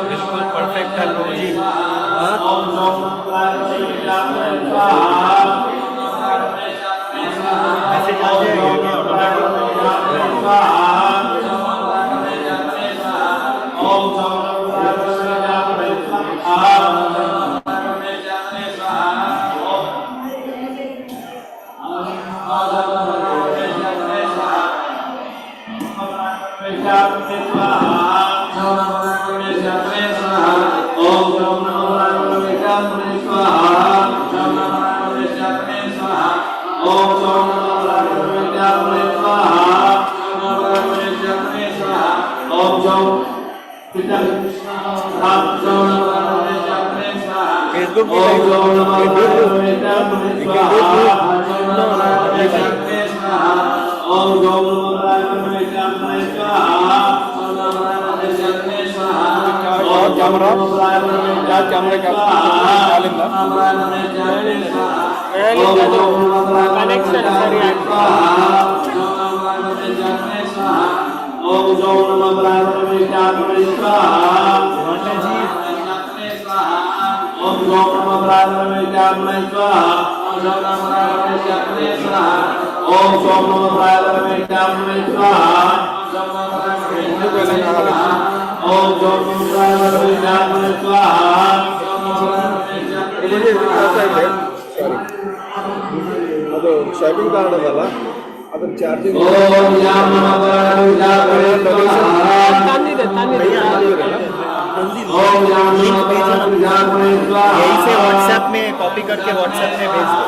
बिल्कुल परफेक्ट है लो जी। मैसेज आ जाएगा क्या फेसबुक भी कैमरा क्या कैमरा कनेक्शन सरी ಅದು ಶಾಪಿಂಗ್ ಕಾರ್ಡ್ ಅದಲ್ಲ ಅದ್ರ ಚಾರ್ಜಿಂಗ್ लिंक भेजो ना, यहीं से व्हाट्सएप में कॉपी करके व्हाट्सएप में भेज दो।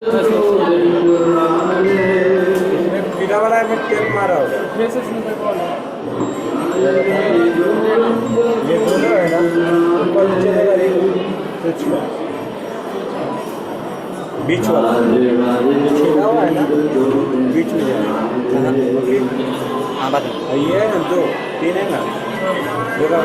पीला वाला में तेल मारा होगा ये दोनों है ना ऊपर नीचे लगा रही बीच वाला छेदा हुआ है ना बीच में जाएगा हाँ बात ये है ना दो तीन है ना देखा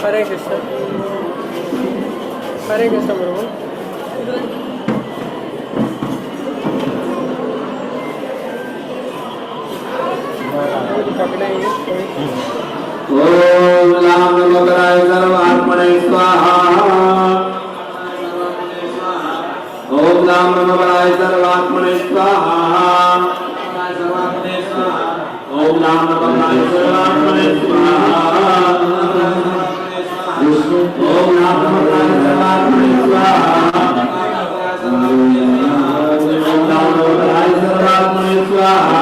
हरे कृष्ण हरे कृष्ण प्रभु ओम नाम नमोगराय सर्वात्मने स्वाहा ओम नाम नमोगराय सर्वात्मने स्वाहा ओम नाम नमोगराय सर्वात्मने स्वाहा ओम नाम नमोगराय सर्वात्मने स्वाहा ओम नाम नमोगराय सर्वात्मने स्वाहा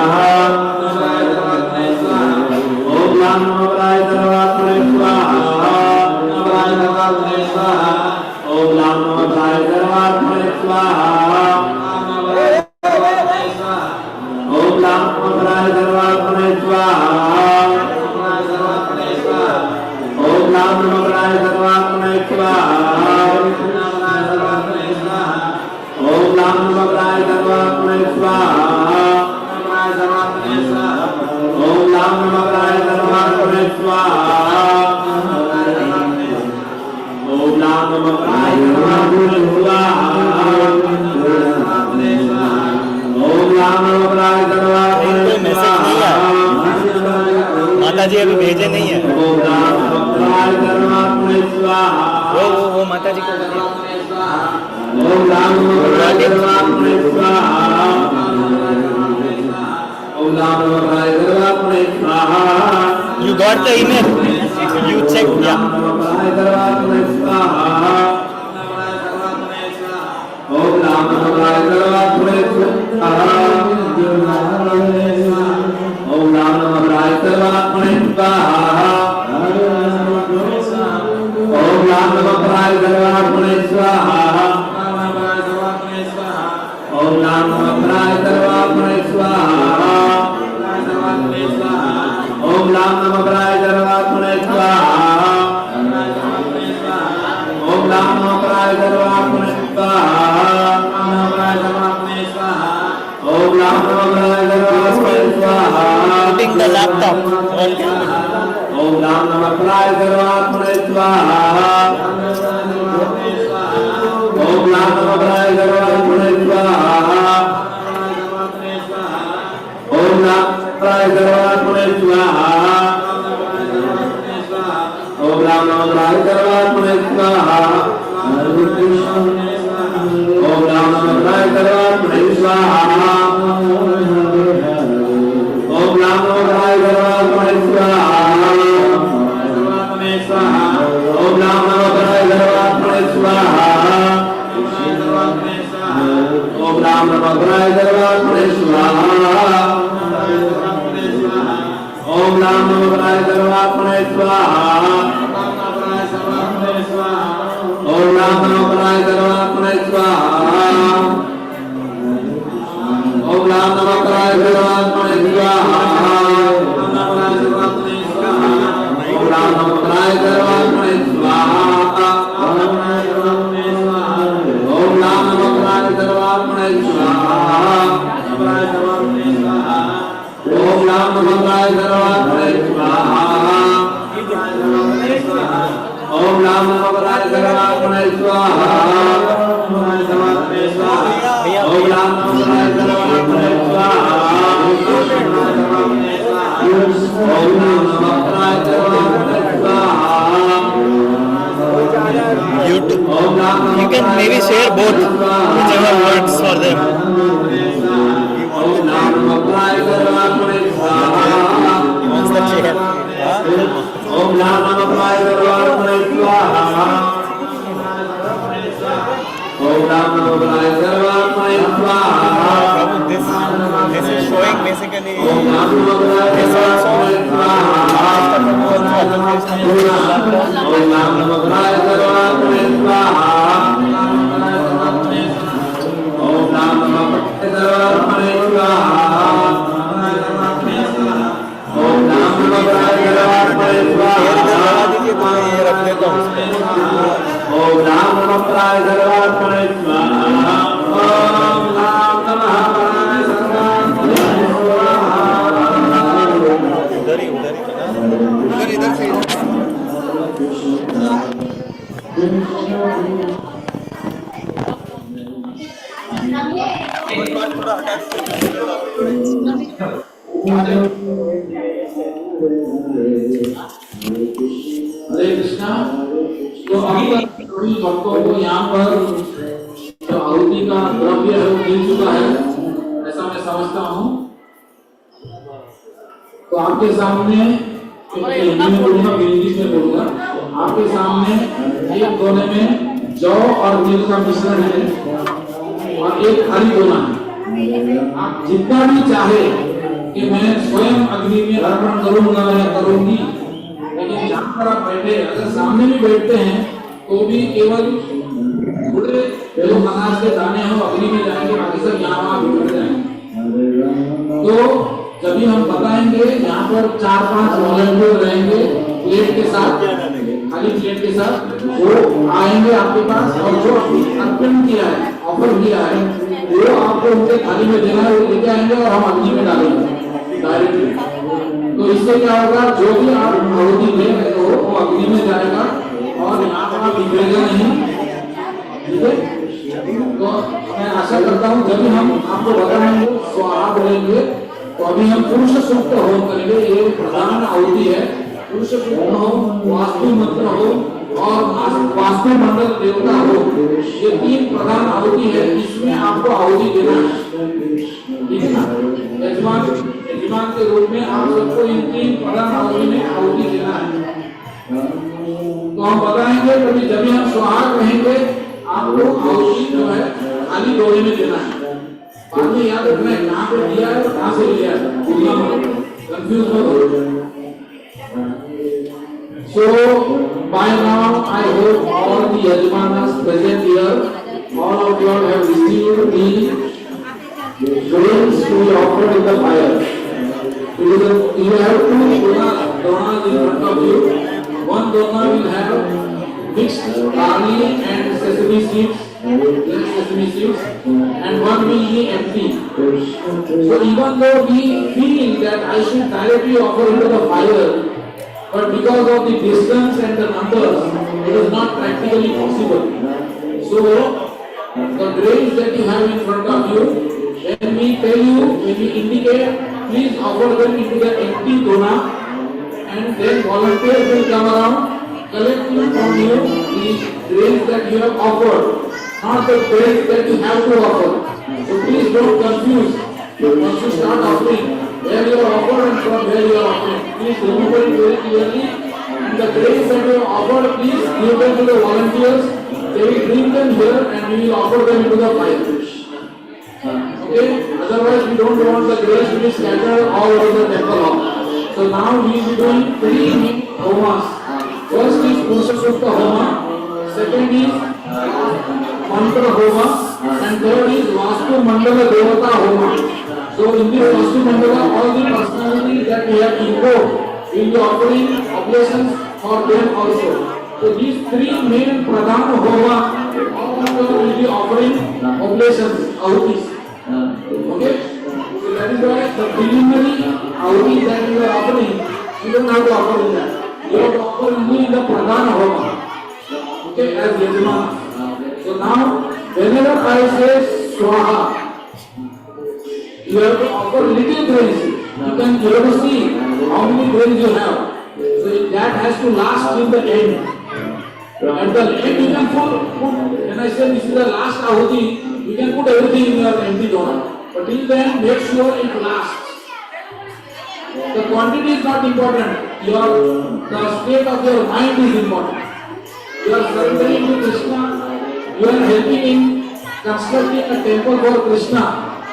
ओम नाम नमोगराय सर्वात्मने स्वाहा ओम नाम नमोगराय सर्वात्मने स्वाहा ओम नाम नमोगराय सर्वात्मने स्वाहा ओम नाम नमोगराय सर्वात्मने स्वाहा ओम नाम नमोगराय सर्वात्मने स्वाहा ओम नाम नमोगराय सर्वात्मने स्वाहा ओम नाम नमोगराय सर्वात्मने स्वाहा ओम नाम नमोगराय सर्वात्मने कोई मैसेज नहीं है माता जी अभी भेजे नहीं है ओम नाम नमोगराय सर्वात्मने स्वाहा वो माता जी को बोलिए ओम नाम नमोगराय सर्वात्मने स्वाहा ओम नाम नमोगराय सर्वात्मने स्वाहा You got the email? You checked, yeah. ओम नाम नमोगराय सर्वात्मने स्वाहा ओम नाम नमोगराय सर्वात्मने स्वाहा ओम नाम नमोगराय सर्वात्मने स्वाहा ओम नाम नमोगराय सर्वात्मने स्वाहा ओम नाम नमोगराय सर्वात्मने स्वाहा ओम नाम नमोगराय सर्वात्मने स्वाहा ओम नाम नमोगराय सर्वात्मने स्वाहा Putting the laptop on ओम नाम नमोगराय सर्वात्मने स्वाहा ओम नाम नमोगराय सर्वात्मने स्वाहा ओम नाम नमोगराय सर्वात्मने स्वाहा ओम नाम नमोगराय सर्वात्मने स्वाहा ओम नाम नमोगराय सर्वात्मने स्वाहा ओम नाम नमोगराय सर्वात्मने स्वाहा ओम नाम नमोगराय सर्वात्मने स्वाहा ओम नाम नमोगराय सर्वात्मने स्वाहा ओम नाम नमोगराय सर्वात्मने स्वाहा ओम नाम नमोगराय सर्वात्मने स्वाहा ओम नाम नमोगराय सर्वात्मने स्वाहा ओम नाम नमोगराय सर्वात्मने स्वाहा ओम नाम नमोगराय सर्वात्मने स्वाहा ओम नाम नमोगराय सर्वात्मने स्वाहा ओम नाम नमोगराय सर्वात्मने स्वाहा ओम नाम नमोगराय सर्वात्मने स्वाहा ओम नाम नमोगराय सर्वात्मने स्वाहा You can maybe share both, whichever works for them. ओम नाम नमोगराय सर्वात्मने स्वाहा He wants the chair. ओम नाम नमोगराय सर्वात्मने स्वाहा ओम नाम this is showing basically ओम नाम नमः this also ओम नाम नमः सर्वात्मने स्वाहा ओम नाम नमः सर्वात्मने स्वाहा ओम नाम नमः सर्वात्मने स्वाहा ये रख देता हूँ ओम नाम नमः सर्वात्मने स्वाहा ओम नाम नमः सर्वात्मने स्वाहा उधर ही इधर से हरे कृष्णा। तो अभी तक सभी भक्तों को यहाँ पर जो आहुति का द्रव्य है वो मिल चुका है, ऐसा मैं समझता हूँ। तो आपके सामने हिंदी में बोलूंगा, इंग्लिश में बोलूंगा। आपके सामने एक दोने में जौ और तिल का मिश्रण है और एक खाली दोना है। आप जितना भी चाहे कि मैं स्वयं अग्नि में अर्पण करूंगा या करूंगी, लेकिन जहाँ पर आप बैठे, अगर सामने भी बैठते हैं तो भी केवल थोड़े जो अनाज के दाने हैं अग्नि में जाएंगे, बाकी सब यहाँ वहाँ बिखर जाएंगे। तो जब भी हम बताएंगे, यहाँ पर 4-5 वॉलंटियर रहेंगे प्लेट के साथ, खाली प्लेट के साथ वो आएंगे आपके पास और जो अर्पण किया है, ऑफर किया है, वो आपको उनके थाली में देना है, वो लेके आएंगे और हम अग्नि में डालेंगे डायरेक्टली। तो इससे क्या होगा, जो भी आप आहुति देंगे तो वो अग्नि में जाएगा और यहाँ पर बिगड़ेगा नहीं। ठीक है, तो मैं आशा करता हूँ जब भी हम आपको बताएंगे स्वाहा बोलेंगे तो अभी हम पुरुष सूक्त होम करेंगे। ये प्रधान आहुति है, पुरुष सूक्त हो, वास्तु मंत्र हो और वास्तु मंडल देवता हो, ये 3 प्रधान आहुति है। इसमें आपको आहुति देना है, ठीक है ना। यजमान के रूप में आप सबको इन 3 प्रधान आहुति में आहुति देना है। तो हम बताएंगे कभी जब भी हम स्वाहा कहेंगे आपको आहुति जो है खाली डोरी में देना है। बाद में याद रखना है कहाँ पे दिया है और कहाँ से लिया है, कंफ्यूज मत हो। So by now I hope all the Yajmanas present here, all of you have received the grains to be offered in the fire. You have 2 donas in front of you. One dona will have mixed barley and sesame seeds, and one will be empty. So even though we feel that I should directly offer into the fire, but because of the distance and the numbers, it is not practically possible. So the grains that you have in front of you, when we tell you, when we indicate, please offer them into the empty dona, and then volunteers will come around, collecting from you the grains that you have offered, not the grains that you have to offer. So please don't confuse. Once you start offering, where you are offered and from where you are offering, please remember it very clearly. And the grains that you have offered, please give them to the volunteers. They will bring them here and we will offer them into the fire. Okay? Otherwise, we don't want the grains to be scattered all over the temple hall. So now we will be doing 3 homas. First is Purusha Sukta Homa, second is Mantra Homa, and third is Vastu Mandala Devata Homa. So in this Vastu Mandala, all the personalities that we have invoked will be offering oblations for them also. So these 3 main Pradhana Homa, all of them will be offering oblations, ahutis. Okay? So that is why the preliminary ahuti that you are offering, you don't have to offer in that. You have to offer only in the Pradhana Homa. Okay, as Yajamana. So now, whenever I say Swaha, you have to offer little grains. You have to see how many grains you have. So that has to last till the end. At the end you can put, when I say this is the last ahuti, you can put everything in your empty donor. But till then, make sure it lasts. The quantity is not important. The state of your mind is important. You are surrendering to Krishna. You are helping in constructing a temple for Krishna.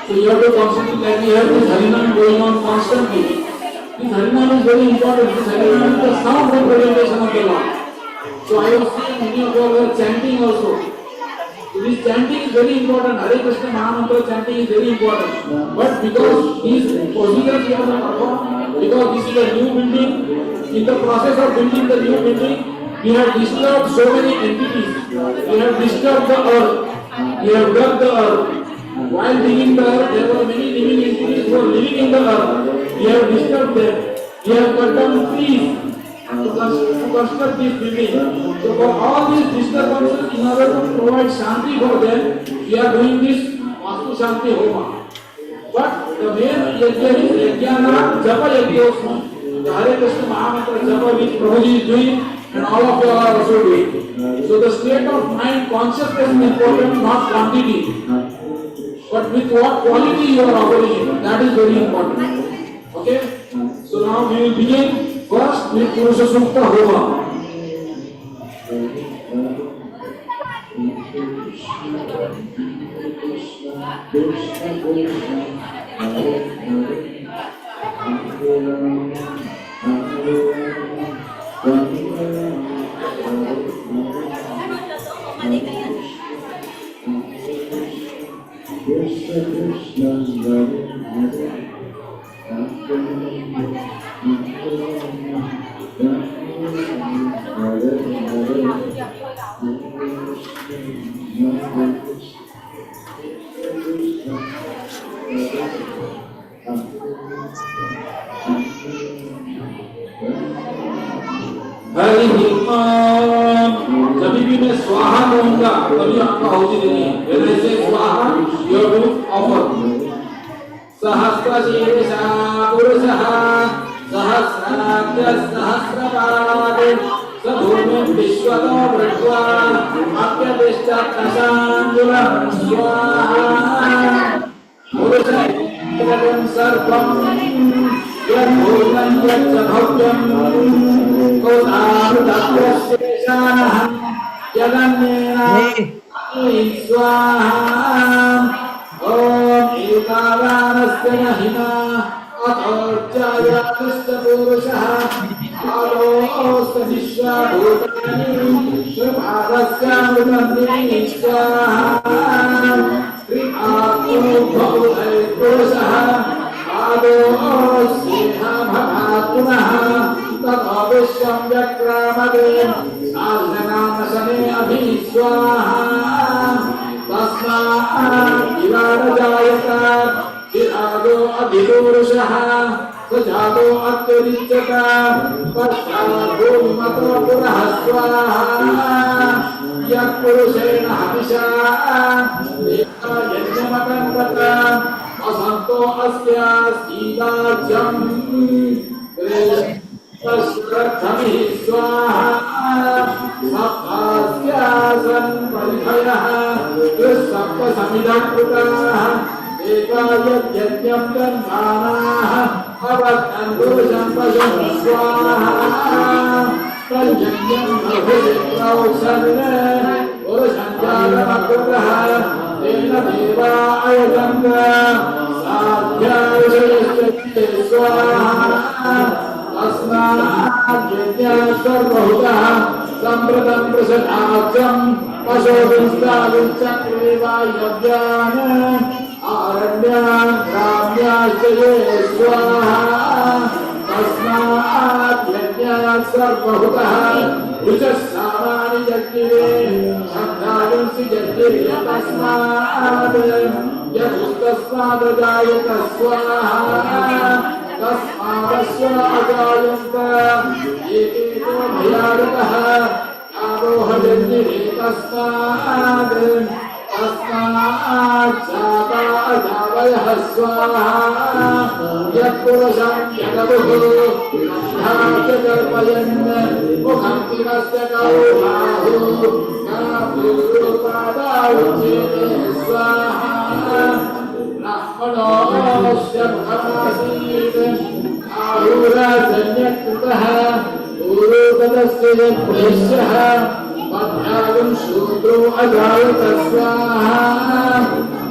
So you have to constantly like we have this Harinam going on constantly. This Harinam is very important. This Harinam is the sound representation of the Lord. So I was seeing many of you were chanting also. So this chanting is very important. Hare Krishna Mahamantra chanting is very important. But because these procedures we have to perform, because this is a new building, in the process of building the new building, we have disturbed so many entities. We have disturbed the earth. We have dug the earth. While digging the earth, there were many living entities who were living in the earth. We have disturbed them. We have cut down trees to construct this building. So for all these disturbances, in order to provide shanti for them, we are doing this Vastu Shanti Homa. But the main yajna is yajna japa yajna. The Hare Krishna Mahamantra japa which Prabhuji is doing and all of you are also doing. So the state of mind consciousness is important, not quantity. But with what quality you are operating, that is very important. Okay? So now we will begin first with Purusha Sukta Homa. जब भी मैं स्वाहा कहूंगा तभी आपका आहुति देनी है. When I say स्वाहा, you have to offer. सहस्रशीर्षा पुरुषः सहस्राब्ज सहस्रपाद सधूमे विश्वतो वृत्वा अप्यतिष्ठत्तशाञ्जुलं स्वाहा. पुरुषः सर्वं यद्भूतं यच्च भव्यं कोदारुदत्तशेषानः यदन्येन स्वाहा. ॐ एतावानस्य महिमा अथोर्जायातिश्च पुरुषः आलोऽस्य विश्वभूतानि कृपादस्यामृतन्दिनी स्वाहा. त्रिआत्मो भवति पुरुषः आलोऽस्येह भवात् पुनः ततो विश्वं व्यक्रामते साधनामशने अभि स्वाहा. तस्मात् विवारजायत विराजो अधिपुरुषः स जातो अत्युच्यत पश्चात् भूमिमतो पुरः स्वाहा. यत्पुरुषेण हविषा यज्ञमकन्दत असन्तो अस्यास्तीदाज्यम् श्रद्धमिः स्वाहा. सप्तास्यासन् परिधयः सप्तसमिधकृताः एकायज्ञं तन्मानाः अवत्तं पुरुषं पशुं स्वाहा. तज्जन्यं प्रभुषित्रौषधे पुरुषं जातमकृतः तेन देवायजन्त साध्याविषयश्च स्वाहा. तस्मात् यज्ञाश्वरबहुतः सम्प्रतं पृषदाख्यं पशुभिस्ताविश्चक्रे वायव्यान् आरण्यान् ग्राम्याश्च ये स्वाहा. तस्मात् यज्ञात् सर्वभूतः ऋचस्सामानि यज्ञे शब्दांसि यज्ञे तस्मात् यदुस्तस्मादजायत स्वाहा. तस्मादस्य अजायन्त एकेतो भयारतः आरोहयन्ति तस्मात् जाता अजावयः स्वाहा. यत्पुरुषं यदवुः च कल्पयन् मुखं किमस्य कौबाहुः कापूरुपादायुज्यते स्वाहा. ब्राह्मणोऽस्य मुखमासीत् आहुराजन्यकृतः पूर्वतस्य यद्वैश्यः मध्यागं शूद्रो अजायत स्वाहा.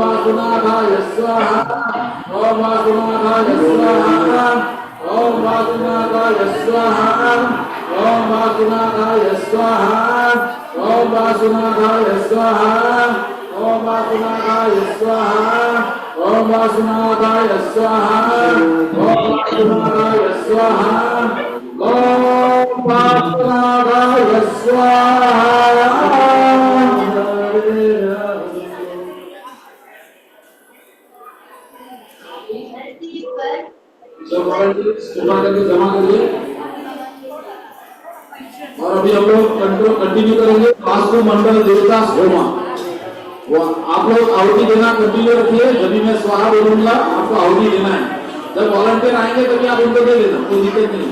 वासुनाथाय स्वाहा ओम वासुनाथाय स्वाहा ओम वासुनाथाय स्वाहा ओम वासुनाथाय स्वाहा ओम वासुनाथाय स्वाहा ओम वासुनाथाय स्वाहा ओम वासुनाथाय स्वाहा ओम वासुनाथाय स्वाहा ओम वासुनाथाय स्वाहा। जमा करिए और अभी हम लोग कंटिन्यू करेंगे वास्तु मंडल देवता होमा। वो आप लोग आहुति देना कंटिन्यू रखिए, जब भी मैं स्वाहा बोलूंगा आपको आहुति देना है। जब वॉलंटियर आएंगे तभी आप उनको दे देना, कोई दिक्कत नहीं।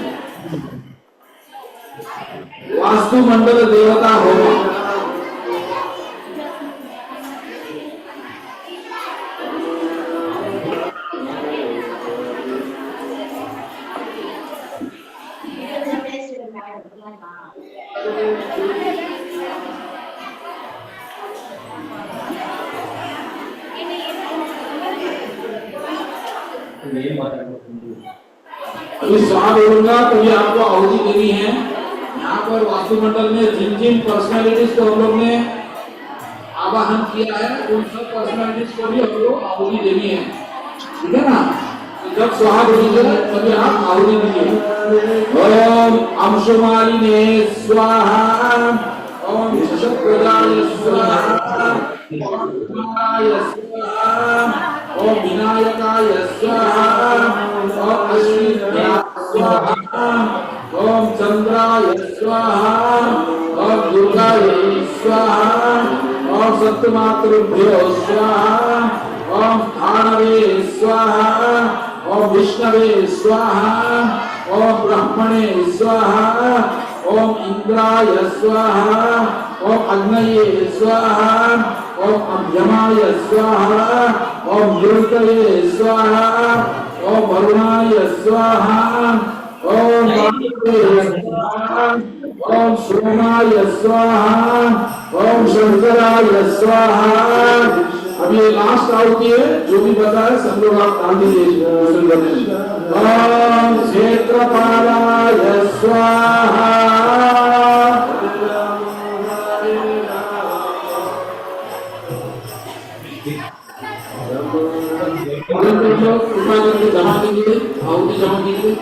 वास्तु मंडल देवता होमा। अभी स्वाहा बोलूंगा तो ये आपको आहुति देनी है। यहाँ पर वास्तुमंडल में जिन जिन पर्सनैलिटीज को हम लोग ने आवाहन किया है उन सब पर्सनैलिटीज को भी हम लोग आहुति देनी है, ठीक है ना। तो जब स्वाहा बोलेंगे तभी आप आहुति दीजिए। ओम अंशुमालिने स्वाहा ओम शशप्रदाय स्वाहा ओम विनाय स्वाहा ओम विनायकाय स्वाहा ओम अश्विनाय स्वाहा ओम चंद्राय स्वाहा ओम दुर्गाय स्वाहा ओम सप्तमातृभ्यो स्वाहा ओम धानवे स्वाहा ओम विष्णवे स्वाहा ओम ब्रह्मणे स्वाहा ओम इंद्राय स्वाहा ओम अग्नये स्वाहा ओम अभ्यमाय स्वाहा ओम ऋतये स्वाहा ओम वरुणाय स्वाहा ओम वायुवे स्वाहा ओम सोमाय स्वाहा ओम शंकराय स्वाहा। अभी ये लास्ट आहुति है, जो भी बता है सब लोग आप डाल दीजिए। ओम क्षेत्रपालाय स्वाहा जमा कीजिए, आहुति जमा कीजिए।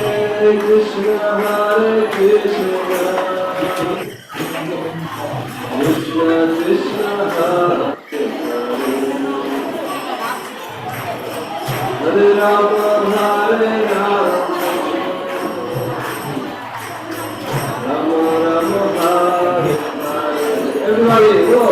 Hare Krishna, Hare Krishna, Krishna Krishna, Hare Hare Rama, Hare Rama, Rama Rama, Hare Hare. Everybody, go.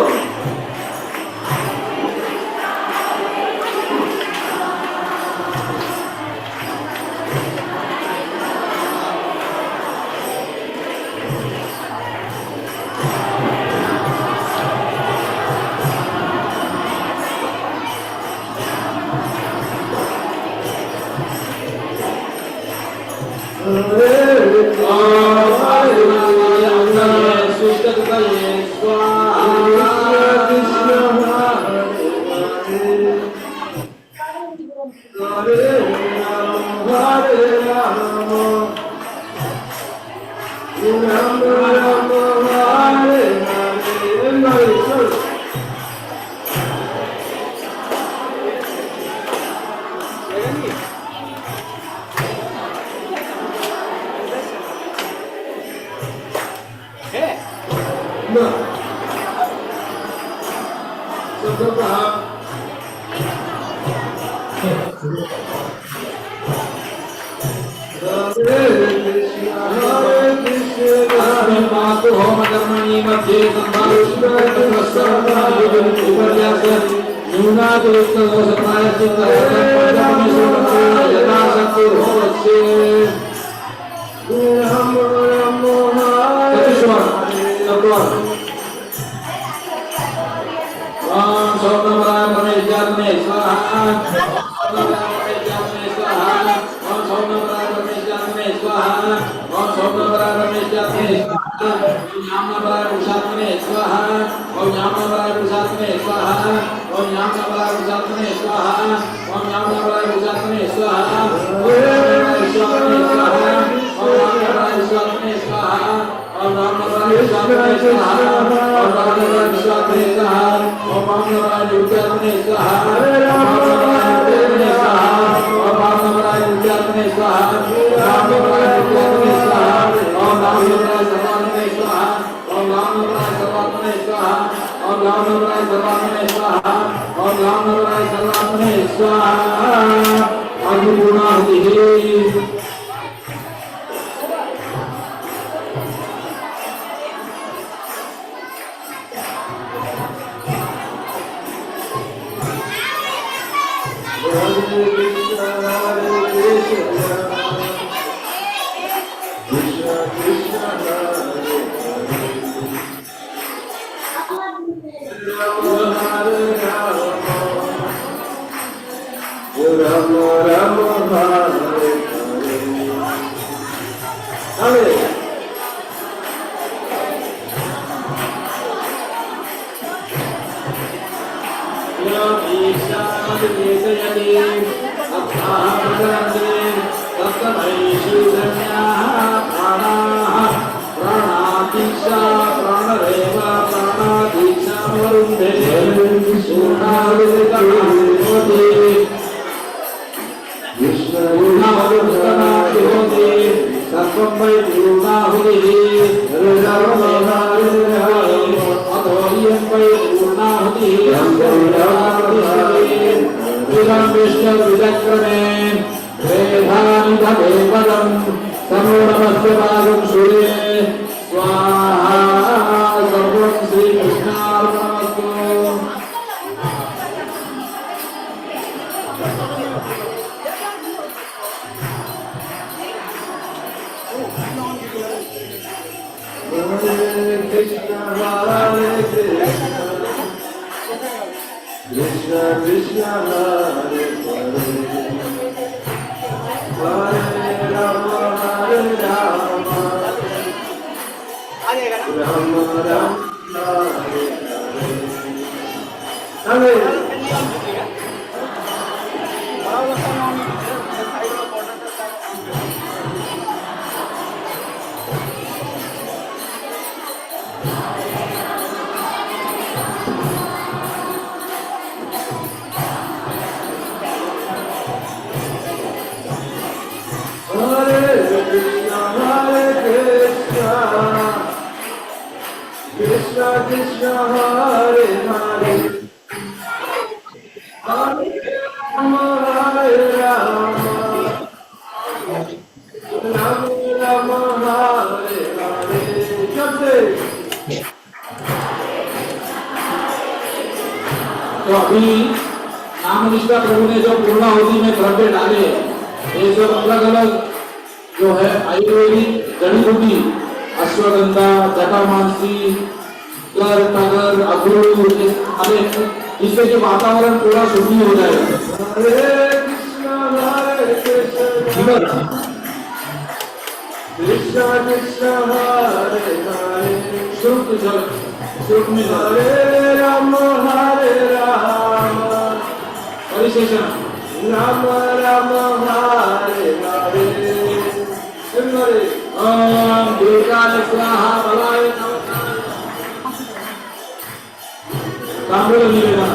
तो अभी नाम निष्ठा प्रभु ने जो पूर्णाहुति में द्रव्य डाले ये सब अलग अलग जो है आयुर्वेदिक जड़ी बूटी अश्वगंधा जटामांसी कर टगर अखरोट इससे जो वातावरण पूरा शुद्धि हो जाएगा। कृष्ण कृष्ण हरे हरे शुद्ध जल शुद्ध में हरे राम परिशेषण राम राम हरे हरे हरे ओम दुर्गाय स्वाहा बलाय नमः। तांबूल निवेदन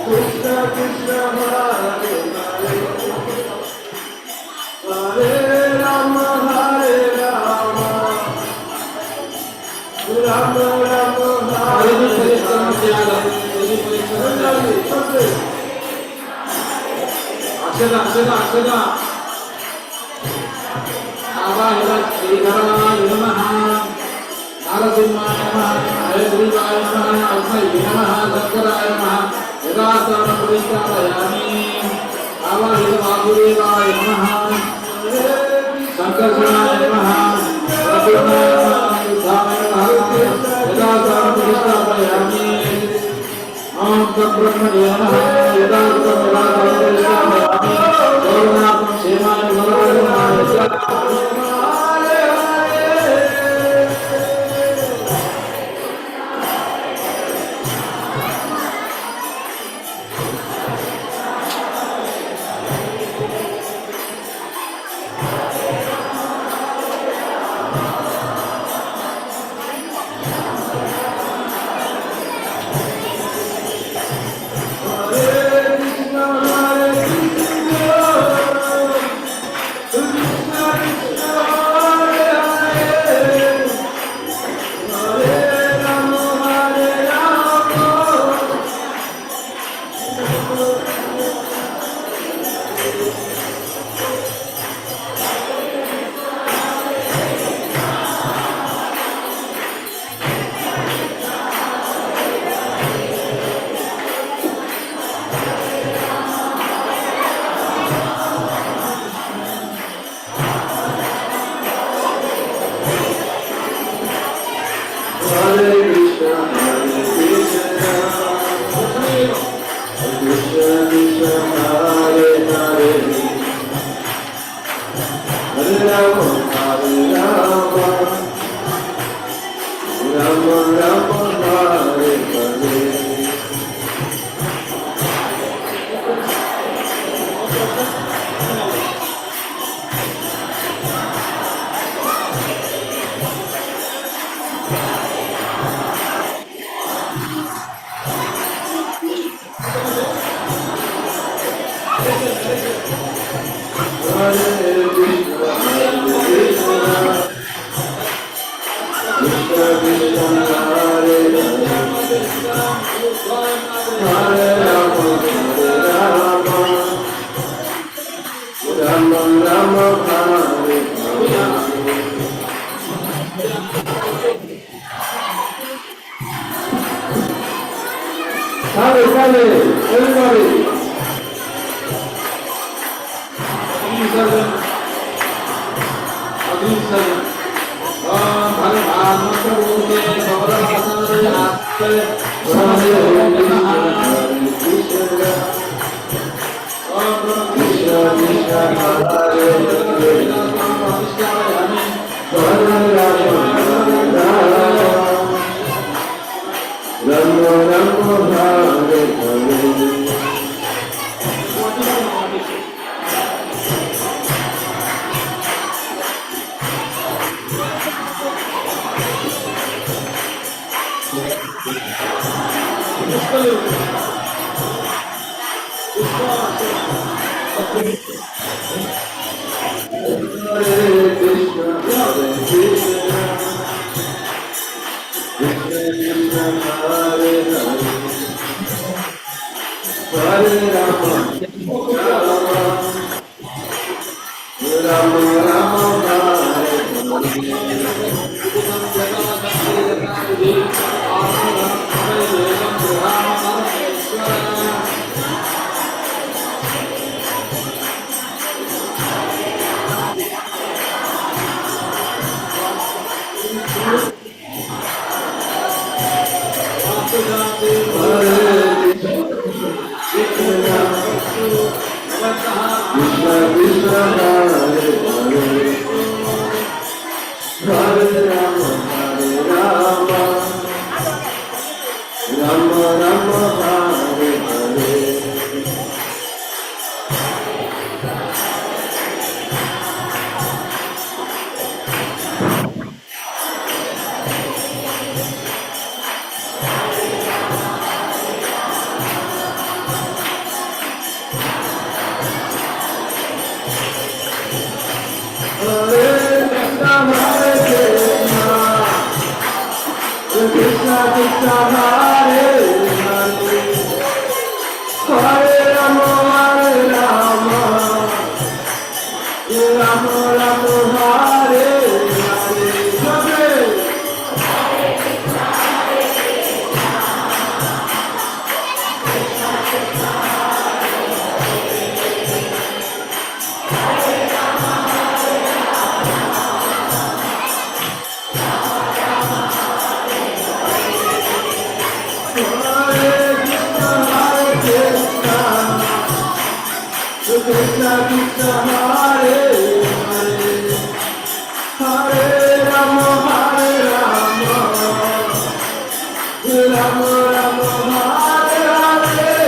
कृष्ण कृष्ण हरे हरे हरे राम राम राम हरे Akseda, Akseda, Akseda. Avahila Sridharaya Namaha, Narasimhaya Namaha, Hayagrivaya Namaha, Almayya Namaha, Sankaraya Namaha, Yadasana Purishkarayami, Avahila Vasudevaya Namaha, Sankarshanaya Namaha, Rasimhaya Namaha, Yuddhamaya Namaha, Yadasana Purishkarayami, Om Tat Brahmane Namaha, Yadasana Purishkarayami, Gauranatham Shemaya Gauranatham everybody. Krishna Krishna Hare Hare Hare Rama Hare Rama Rama Rama Hare Hare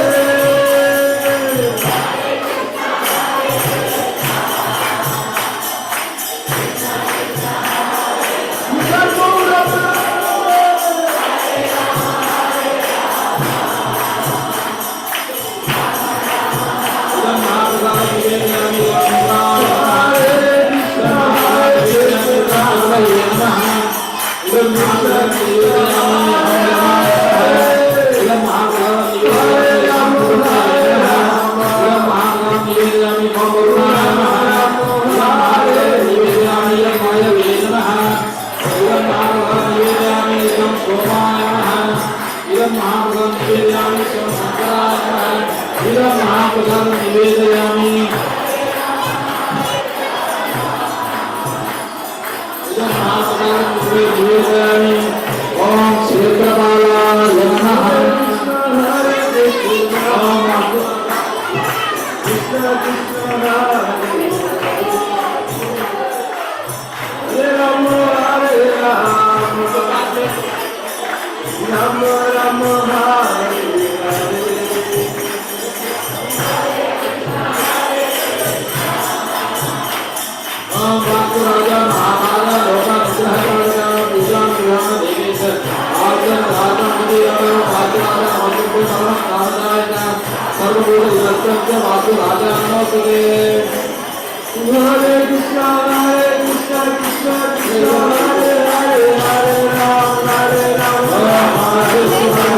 Om Kshetrapala Namaha Krishna Krishna Hare Rama Hare Rama Rama Rama Hare Hare Om Bhakti Raja Maharaja Loka Nigraha Puja Purana Devis Arjan Raja Mudi Raja Bhakti Raja Madhupur Nama Kahadayana Sarva Buddha Yatya Bhakti Raja Namaste Hare Krishna Krishna Krishna Hare Hare Hare Rama Hare Rama Hare Krishna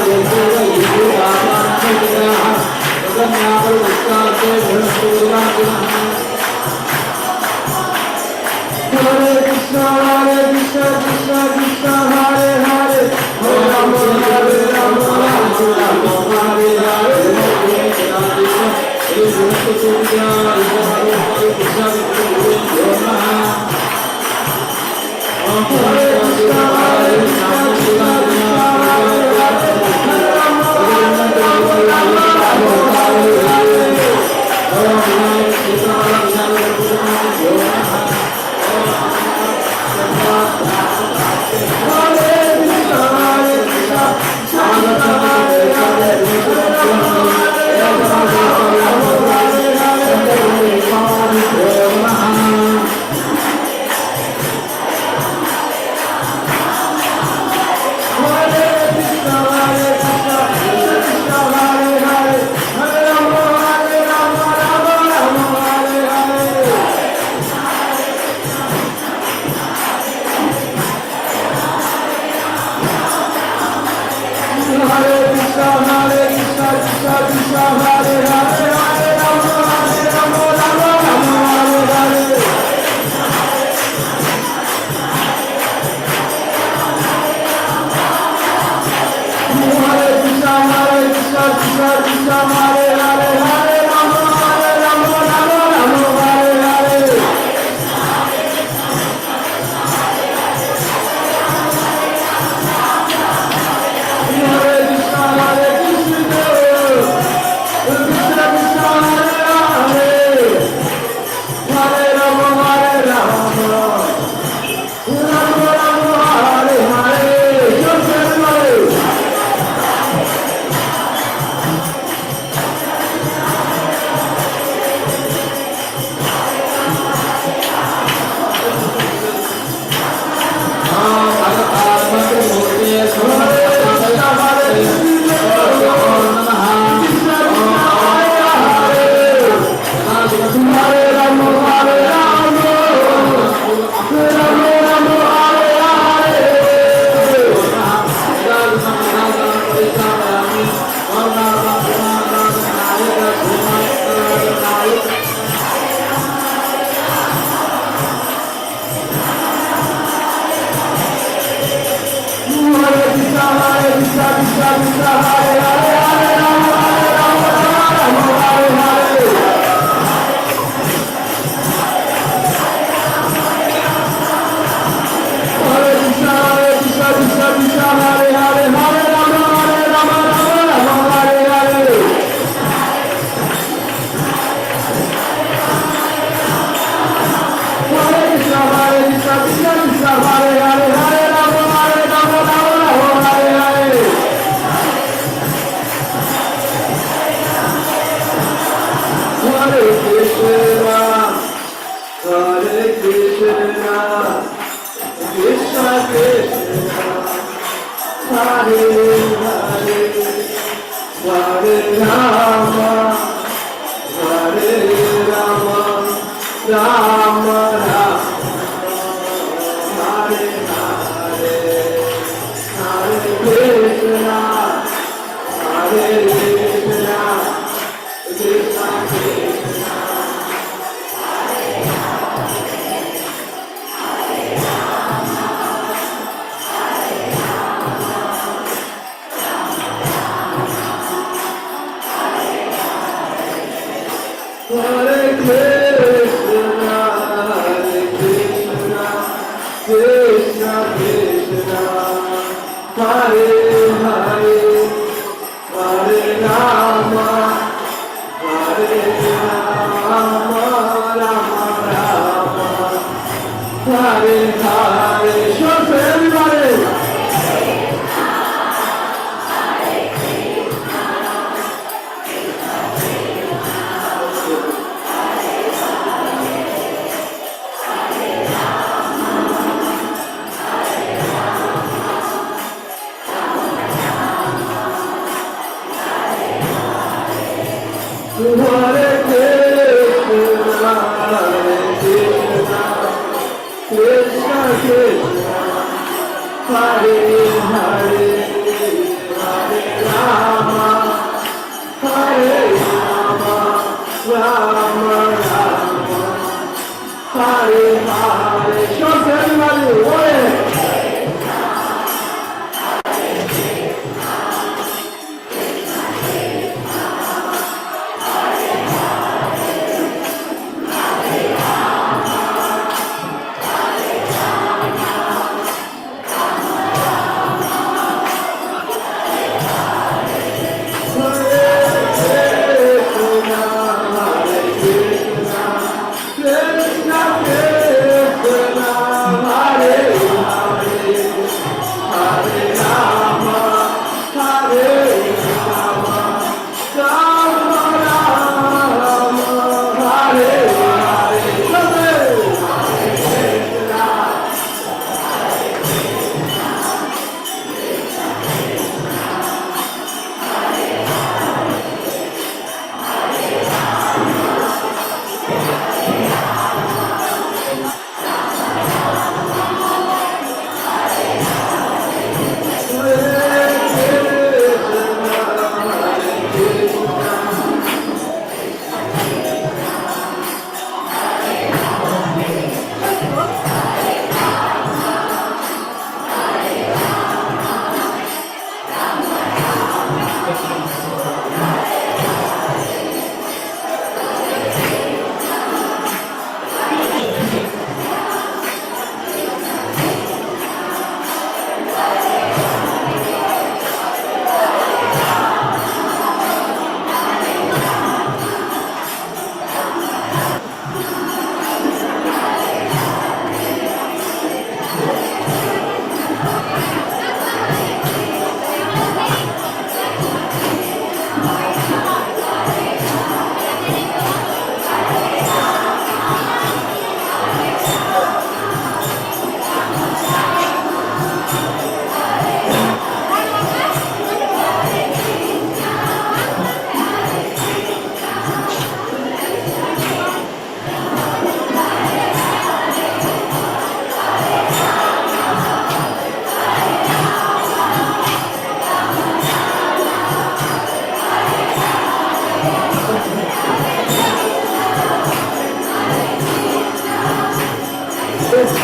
Hare Krishna Krishna Krishna Hare Hare Hare Rama Hare Rama Rama Rama Hare Hare Hare Hare, Hare Rama, Hare Rama, Rama Rama, Hare Hare, Hare Krishna, Hare Krishna, Krishna Krishna. Hare Krishna, Krishna Krishna, Hare Hare, Hare Rama, Hare Rama, Rama Rama, Hare Hare. Sure, for everybody. Hare Krishna, Krishna Krishna, Hare Hare, Hare Rama, Hare Rama, Rama Rama, Hare Hare. Shout to everybody, Hare.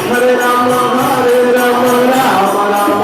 Hare Rama, Rama Rama,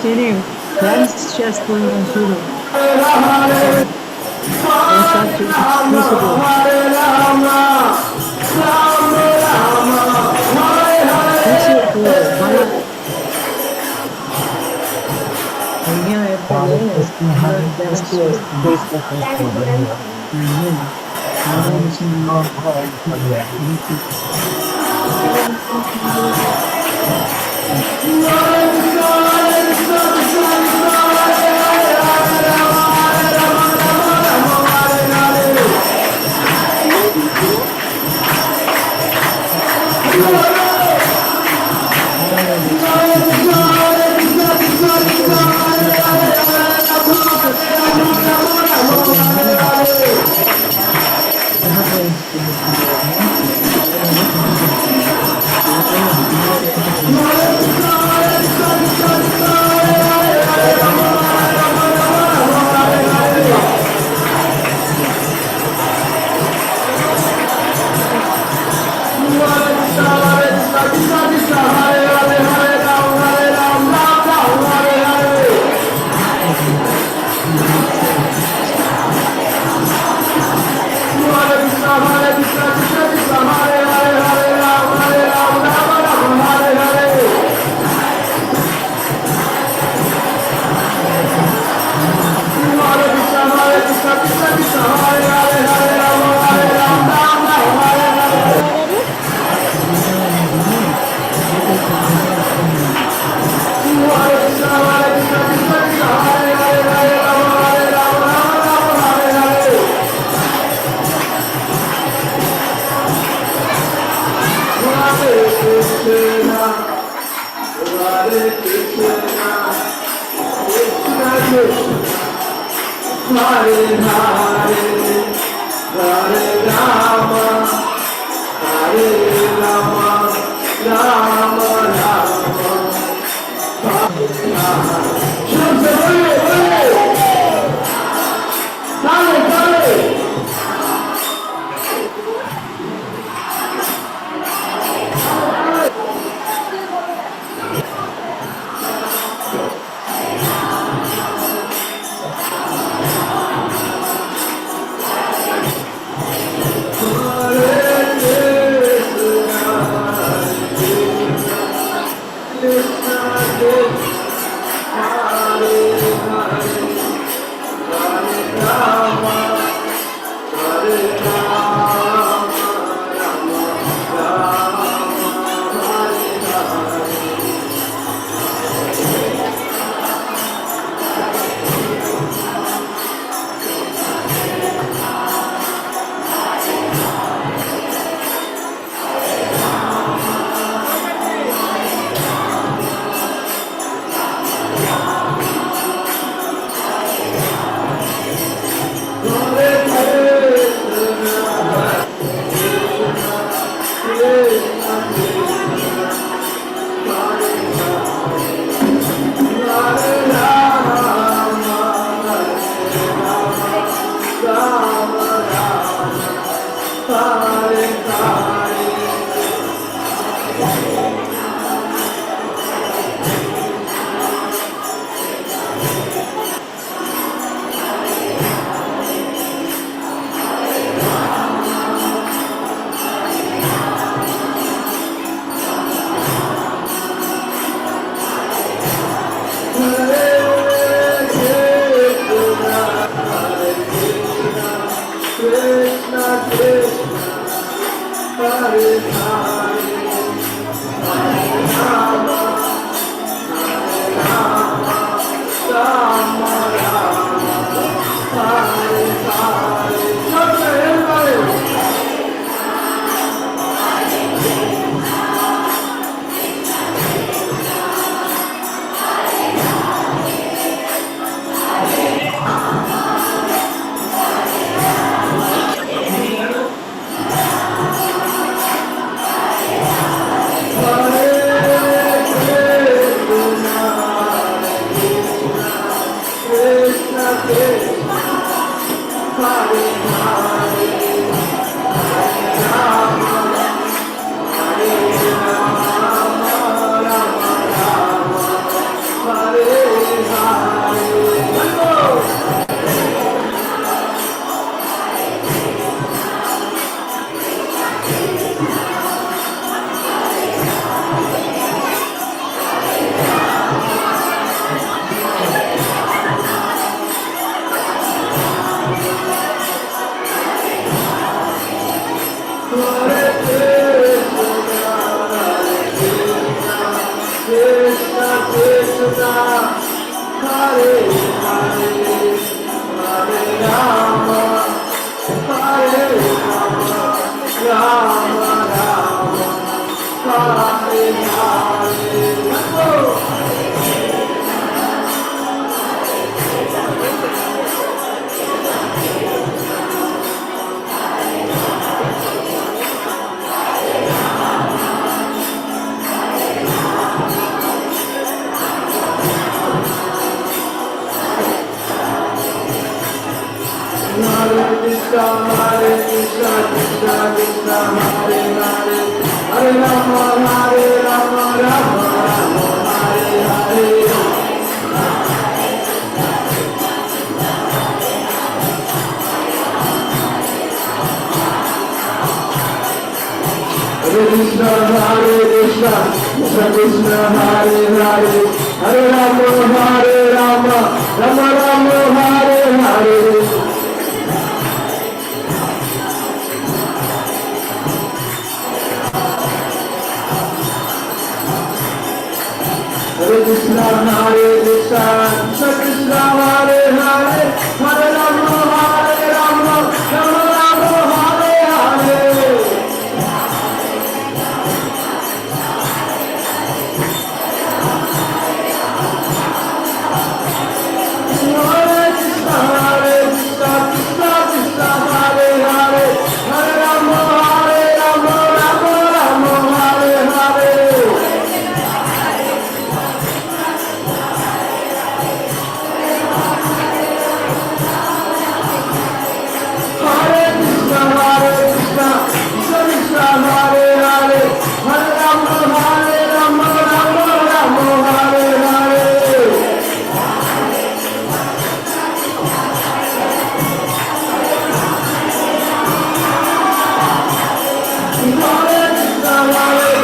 Seni dance చేస్తున్నాను చూడు Hare Hare Hare Rama Hare Rama Rama Rama Hare Hare. Let's go. Hare Krishna, Krishna Krishna, Hare Hare, Hare Rama, Rama Rama, Hare Hare. Hare Krishna, Krishna Krishna, Hare Hare, Hare Rama, Rama Rama, Hare Hare. Hare Krishna, Krishna Krishna, Hare Hare, Hare Rama, Rama Rama, Hare Hare. Hare Krishna, Krishna Krishna, Hare Hare, Hare Rama, Rama Rama, Hare Hare. Hare Krishna, Krishna Krishna, Hare Hare, Hare Rama, Rama Rama, Hare Hare. Hare Krishna, Krishna Krishna, Hare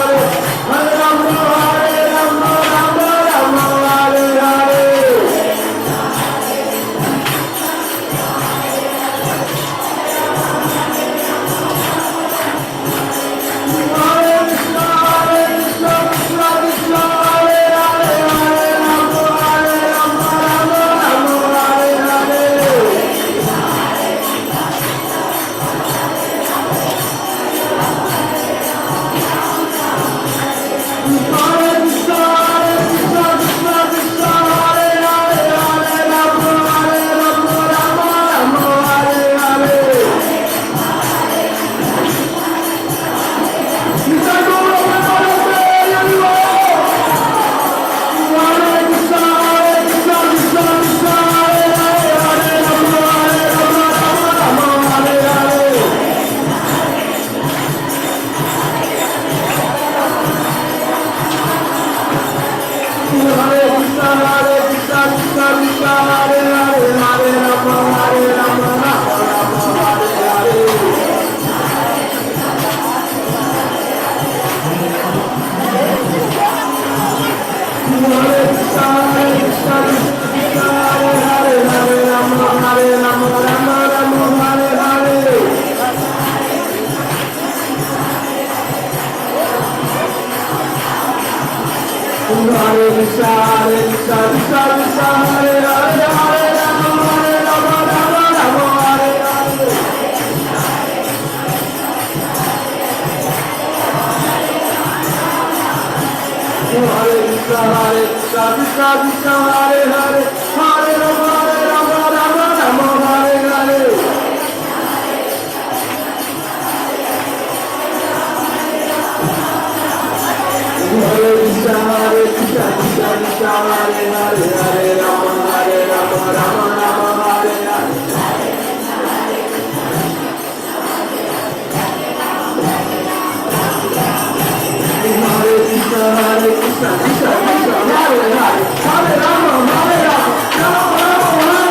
Hare, Hare Rama, Rama Rama, Hare Hare. Hare Krishna, Krishna Krishna, Hare Hare, Hare Rama, Rama Rama, Hare Hare. Hare Krishna, Krishna Krishna, Hare Hare, Hare Rama, Rama Rama, Hare Hare. Krishna Guru Hare Krishna, Krishna Krishna, Hare Hare, Hare Rama, Rama Hare Hare. Hare Krishna, Krishna Krishna, Hare Hare, Hare Rama, Rama Rama, Hare Hare. Hare Krishna, Krishna Krishna, Hare Hare, Hare Rama, Rama Rama, Hare Hare. Hare Krishna, Krishna Krishna, Hare Hare, Hare Rama, Rama Rama, Hare Hare. Hare Krishna, Krishna Krishna, Hare Hare, Hare Rama, Rama Rama, Hare Hare. Hare Krishna, Krishna Krishna, Hare Hare, Hare Rama, Rama Rama, Hare Hare. Hare Krishna, Krishna Krishna, Hare Hare, Hare Rama, Rama Rama, Hare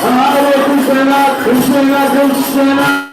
Hare Krishna, Krishna Krishna.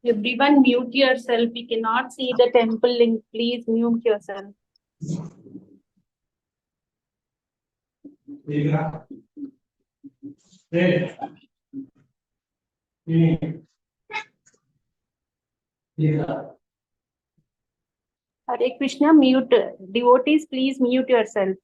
Everyone mute yourself. We cannot see the temple link. Please mute yourself. Hare Krishna, mute. Devotees, please mute yourself.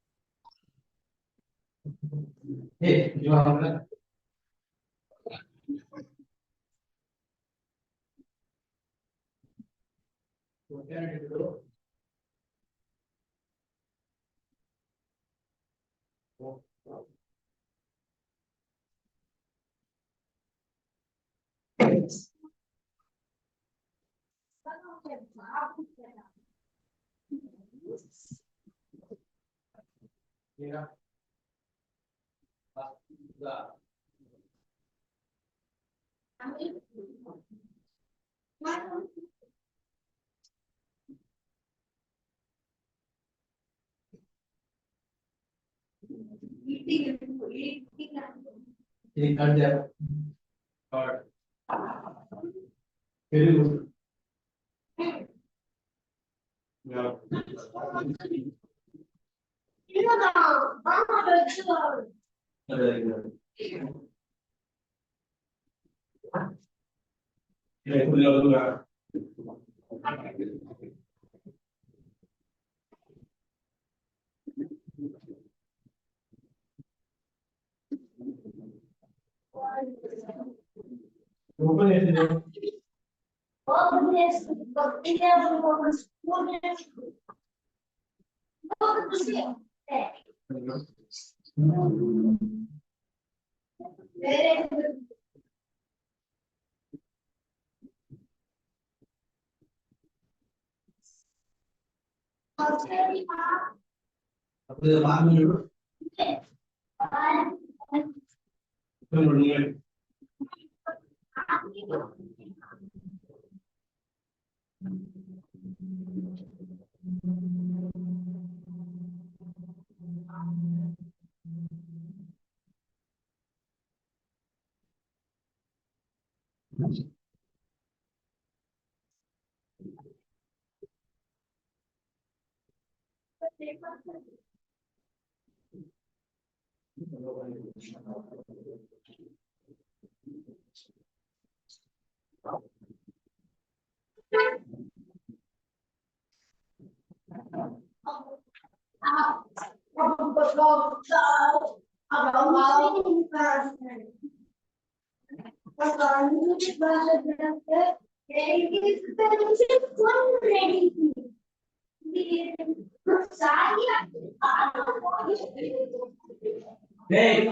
Hey,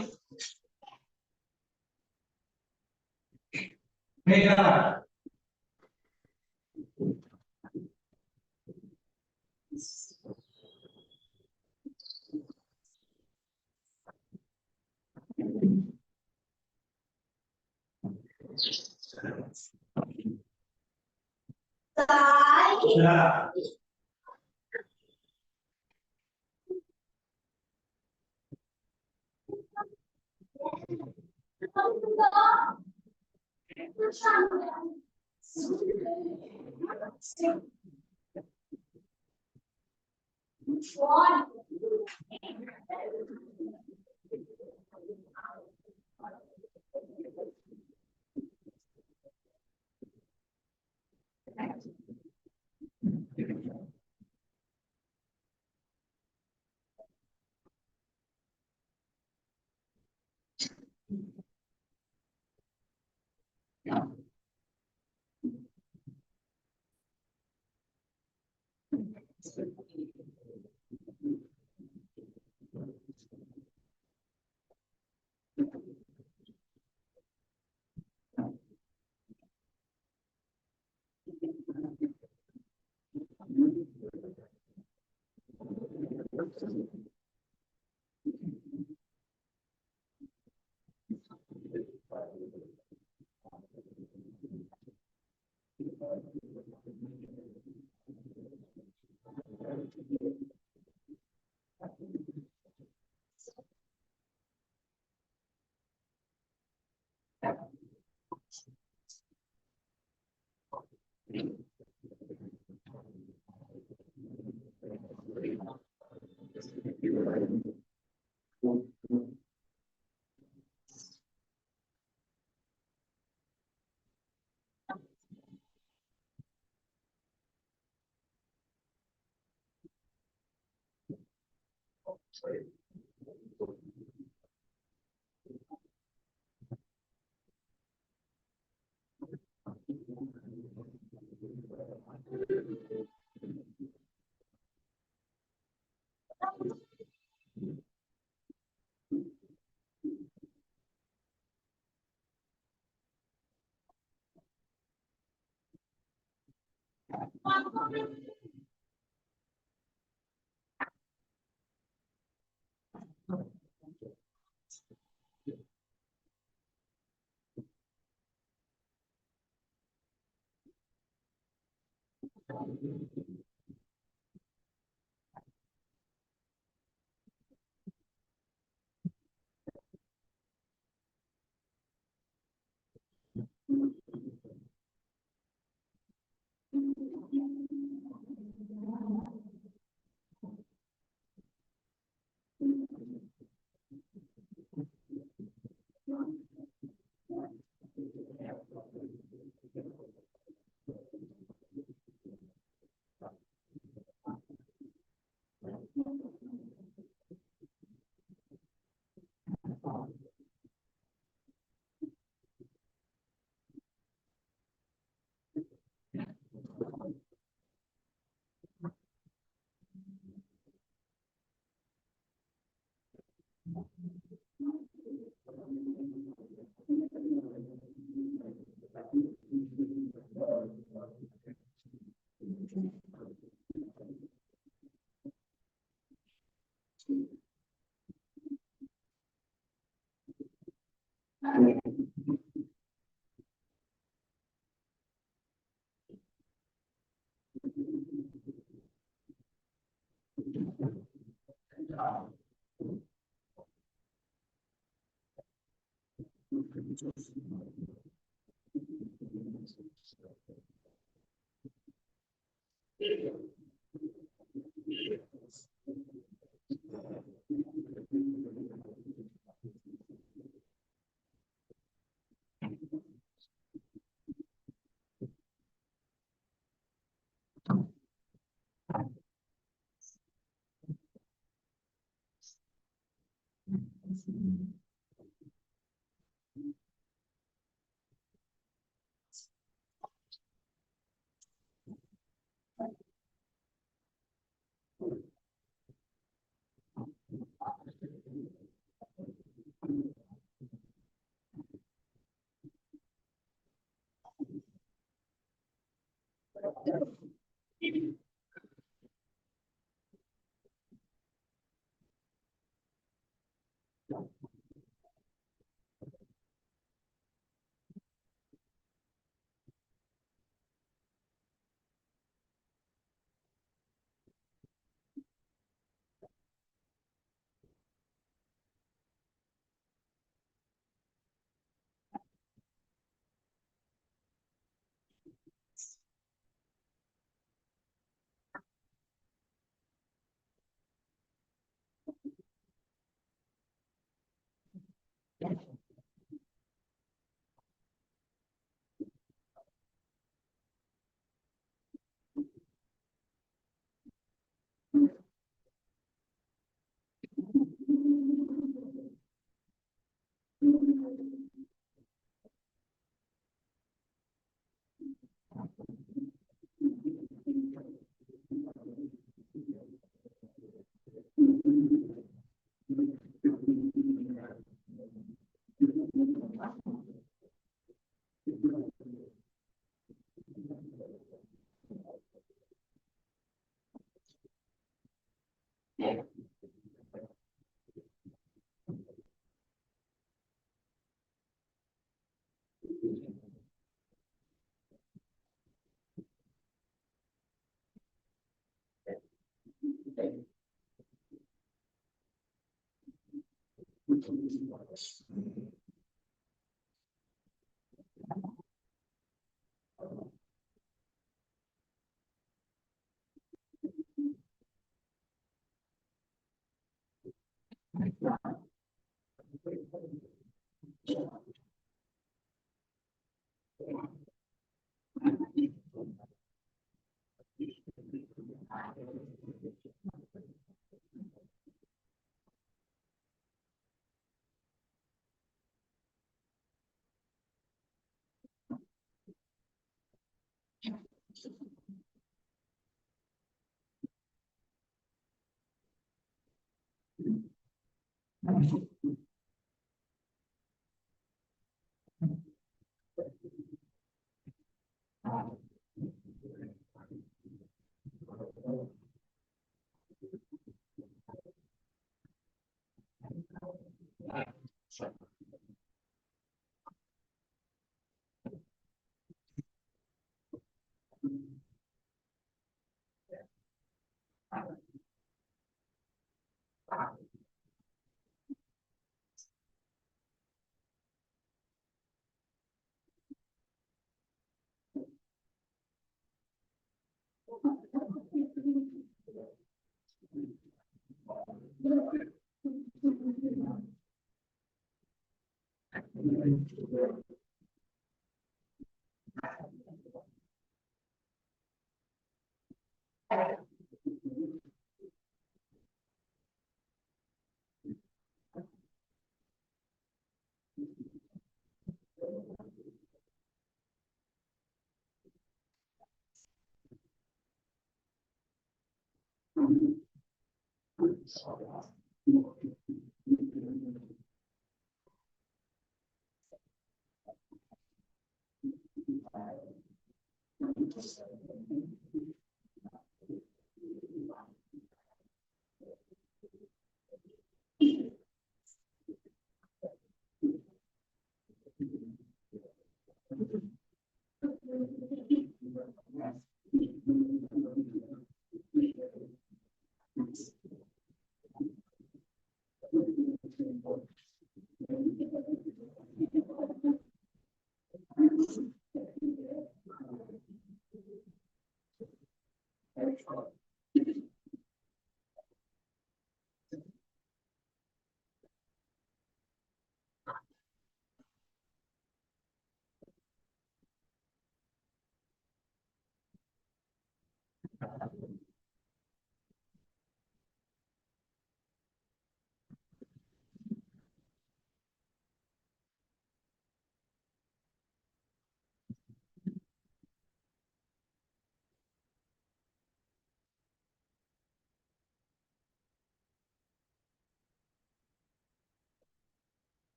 hey, God. Yeah.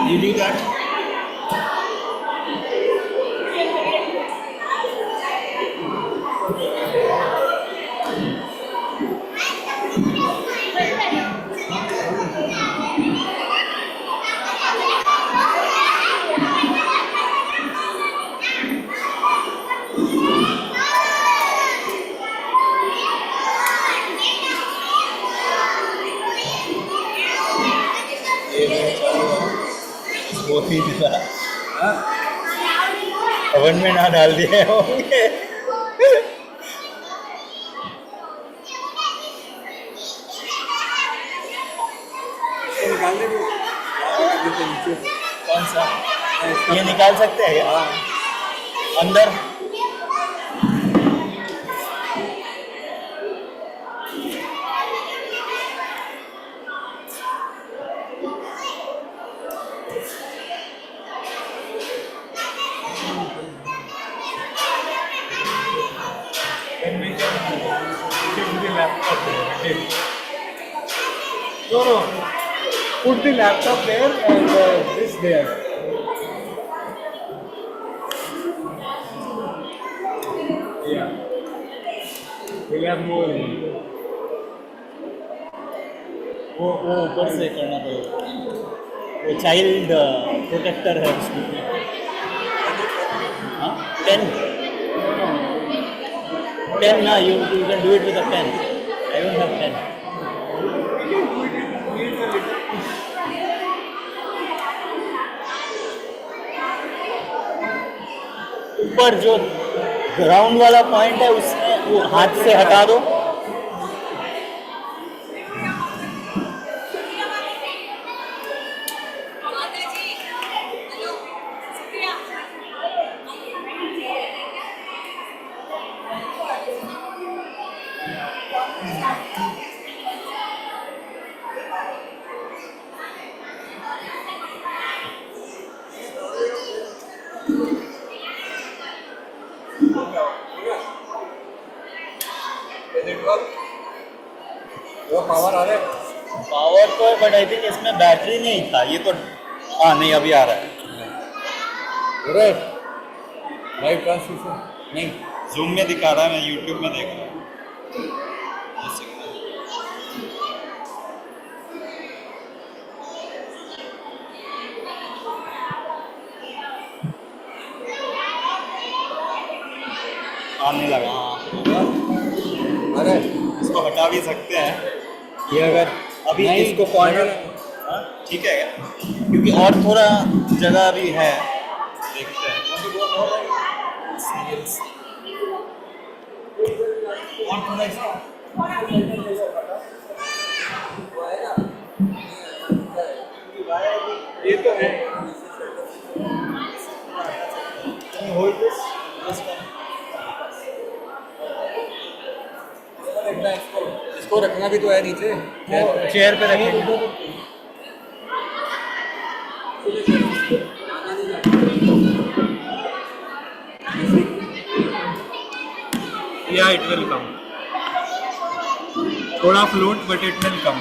You do that. वो ही दिला oven में ना डाल दिए होंगे। कौन सा ये निकाल सकते हैं क्या? अंदर No, no. Put the laptop there and this there. Yeah. We'll have more. वो ऊपर से करना पड़ेगा। वो चाइल्ड प्रोटेक्टर है उसमें। हाँ 10 ना you can do it with a pen. I don't have pen. ऊपर जो ग्राउंड वाला पॉइंट है उसमें वो हाथ से हटा दो। पावर आ रहा है। पावर तो है बट आई थिंक इसमें बैटरी नहीं था ये तो। हाँ नहीं अभी आ रहा है। लाइव ट्रांसमिशन नहीं जूम में दिखा रहा है मैं यूट्यूब में देख रहा हूँ। आने लगा। हाँ, अरे इसको हटा भी सकते हैं ये अगर अभी। नहीं, इसको कॉर्नर ठीक है क्या? क्योंकि और थोड़ा जगह भी है, देखते हैं। Serials। और थोड़ा इसको ये तो है। Hold this. इसको रखना भी तो है नीचे, चेयर पे रखेंगे। या इट विल कम, थोड़ा float but it will come.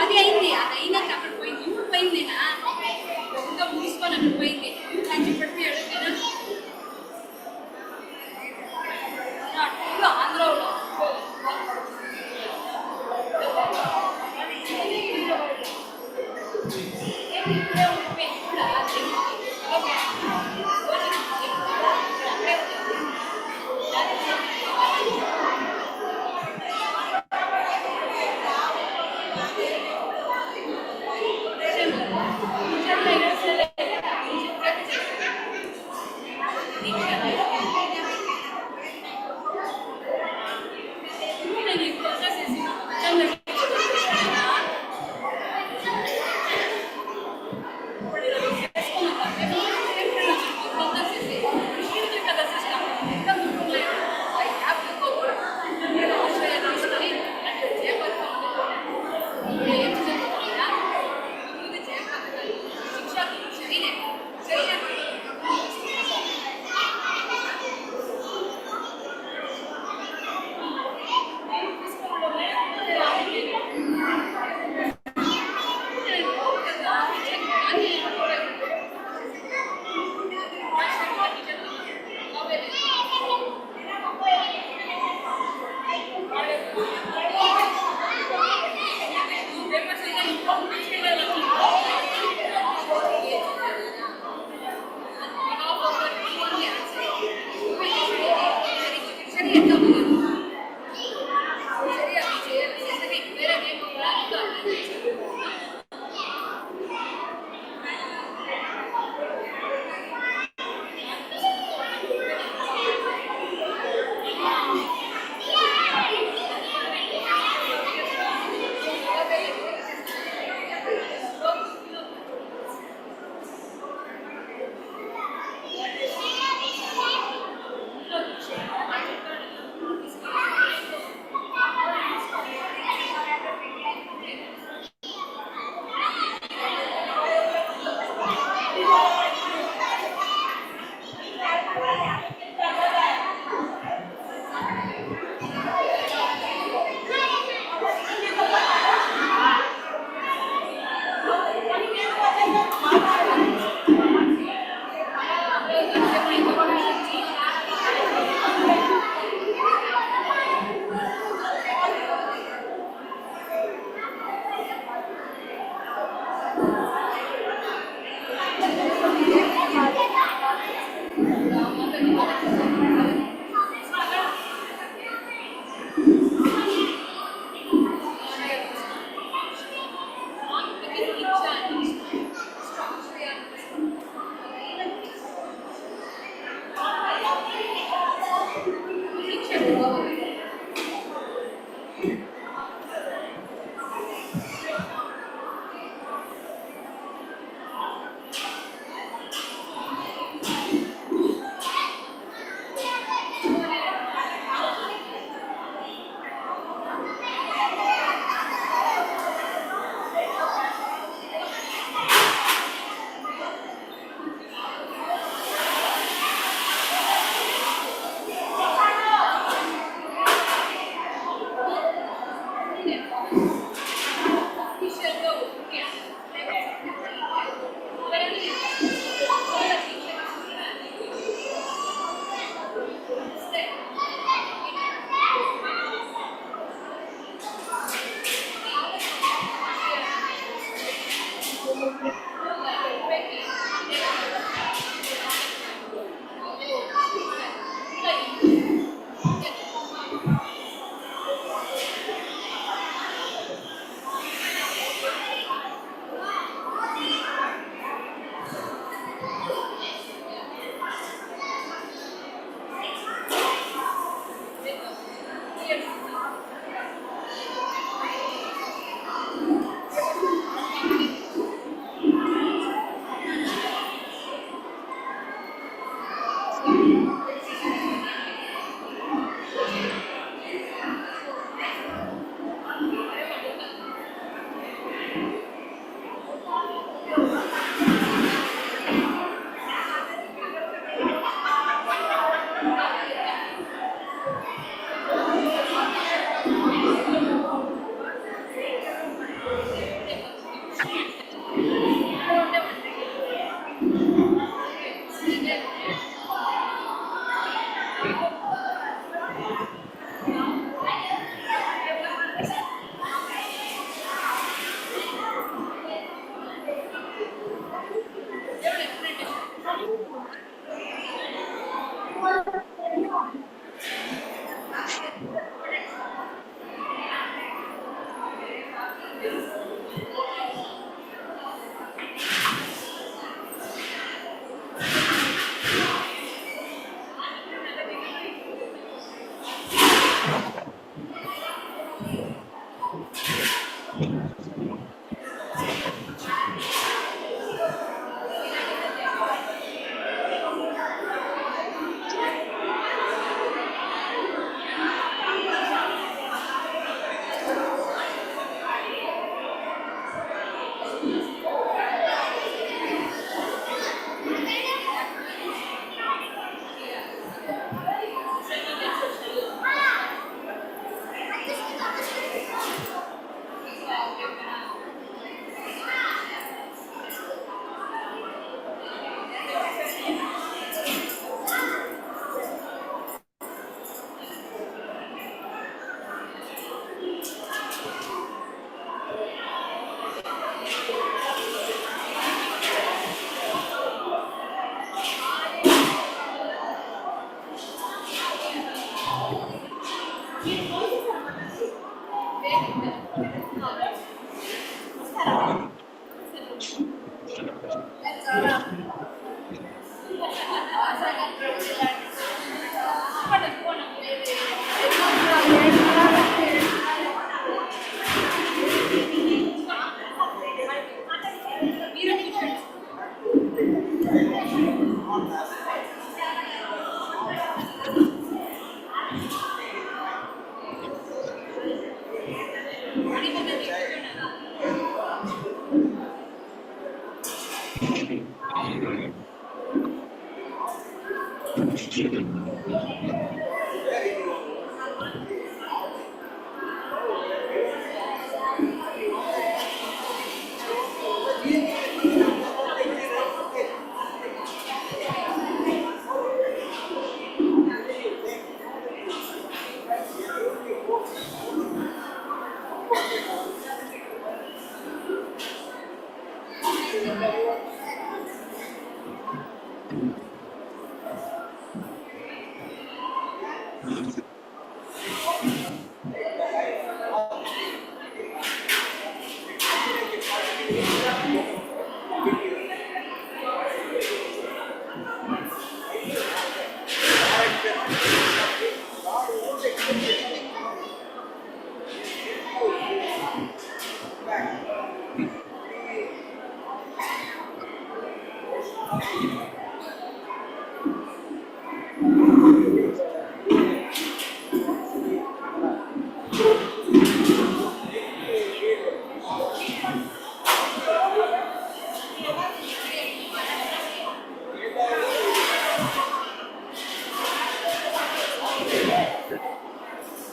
అది అయింది అది అయినాక అక్కడ పోయింది ఇప్పుడు పోయిందేనా ఇంకా ముగిసుకొని అక్కడ పోయింది అని చెప్పి అడుగుతాను ఆంధ్రలో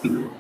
Hello,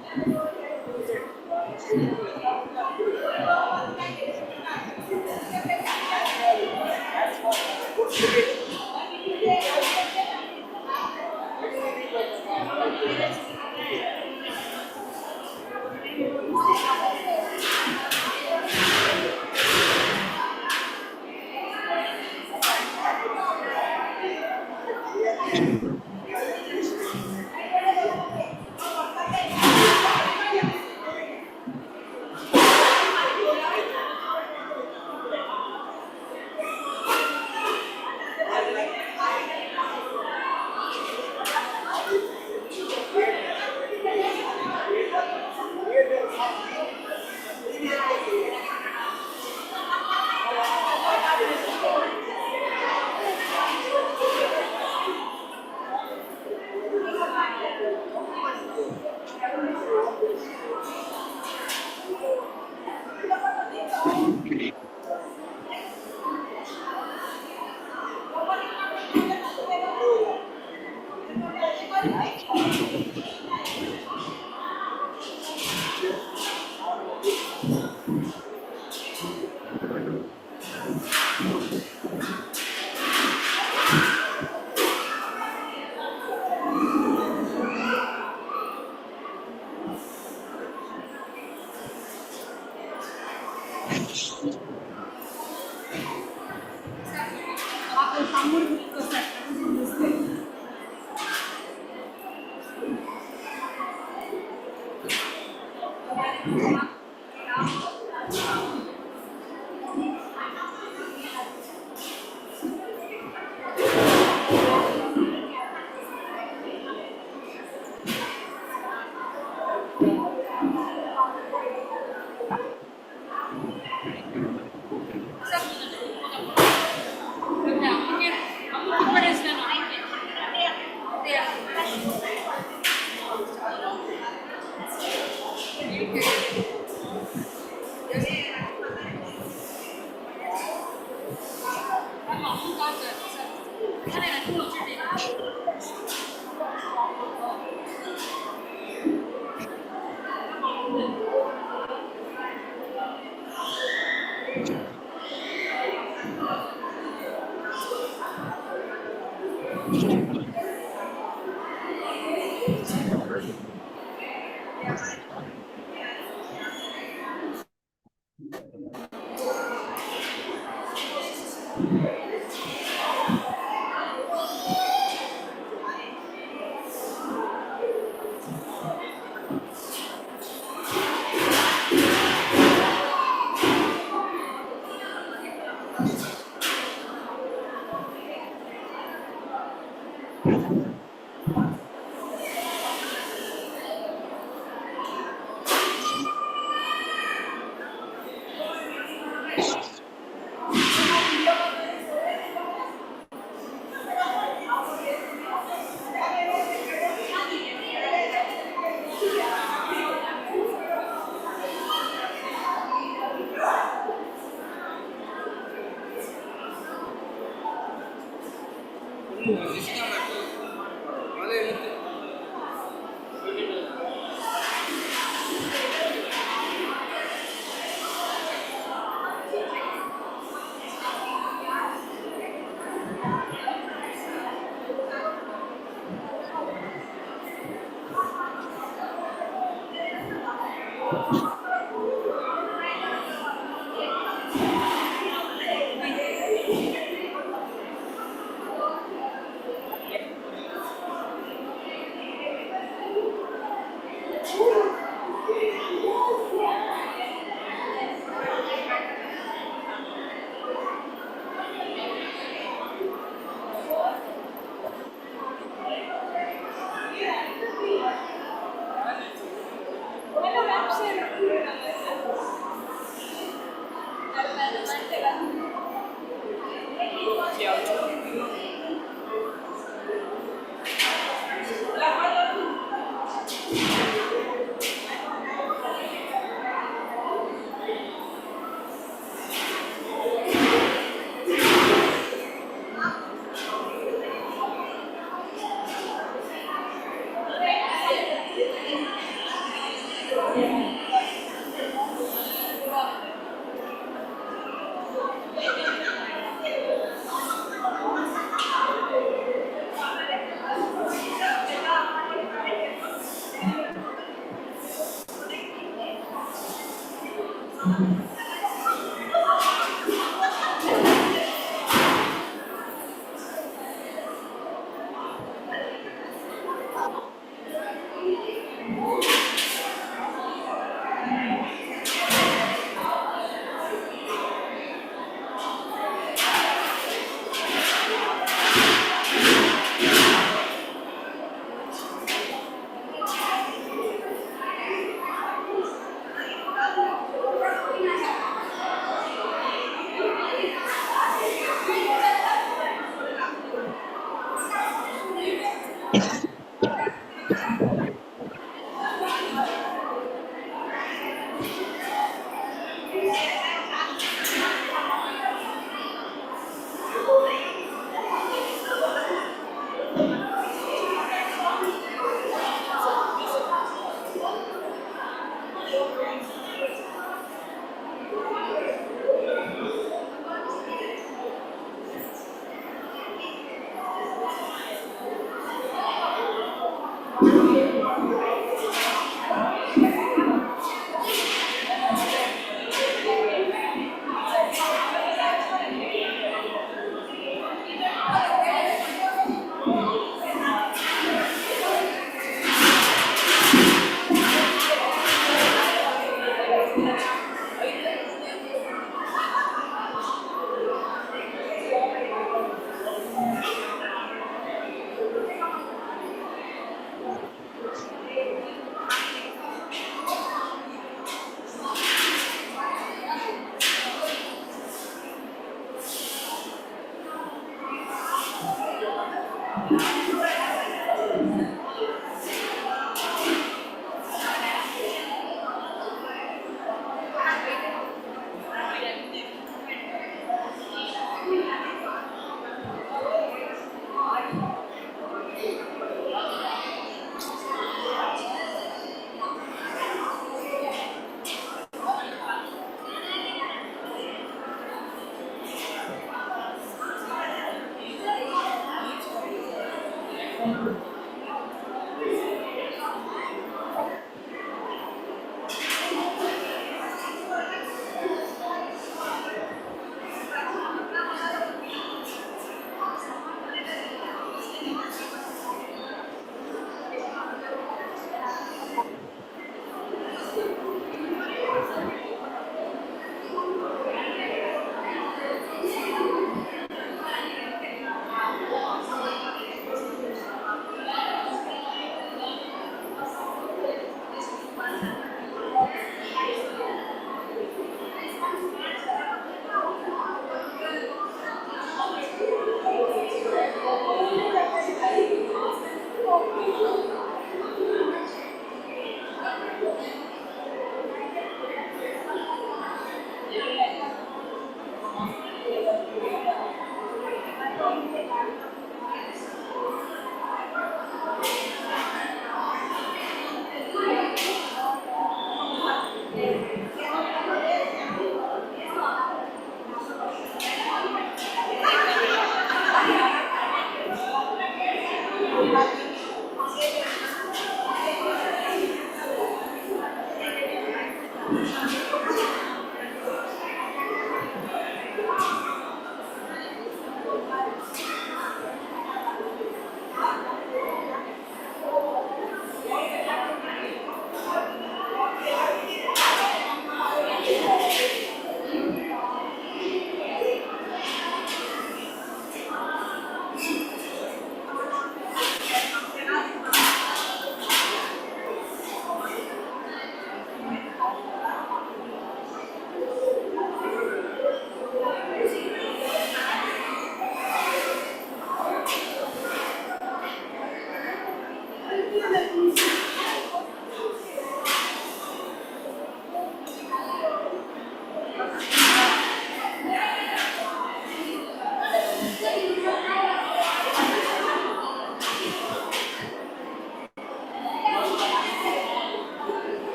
Rapsir.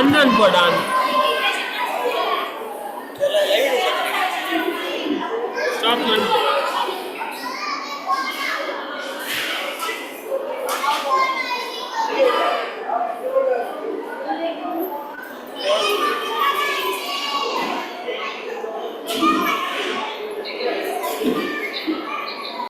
London for dance. Stop, man.